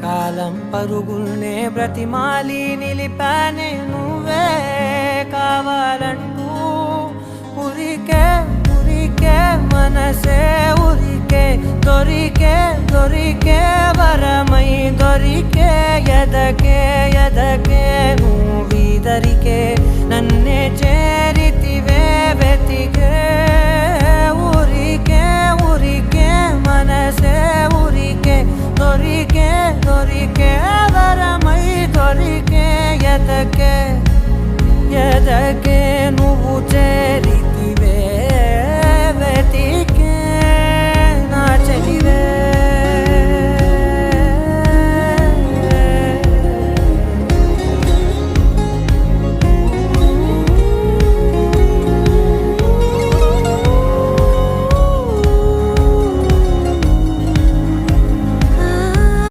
కాలం పరుగుల్నే బ్రతిమాలి నిలిపానే నువ్వే కావాలంటూ ఉరికే ఉరికే మనసే ఉరికే దొరికే దొరికే వరమై దొరికే ఎదకే ఎదకే నువ్వీదరికే నన్నే చేరితివే వెతికే ఊరికే ఊరికే మనసే ఊరికే దొరికే దొరికే వరమై దొరికే ఎదకే ఎదకే నువ్వు చేరి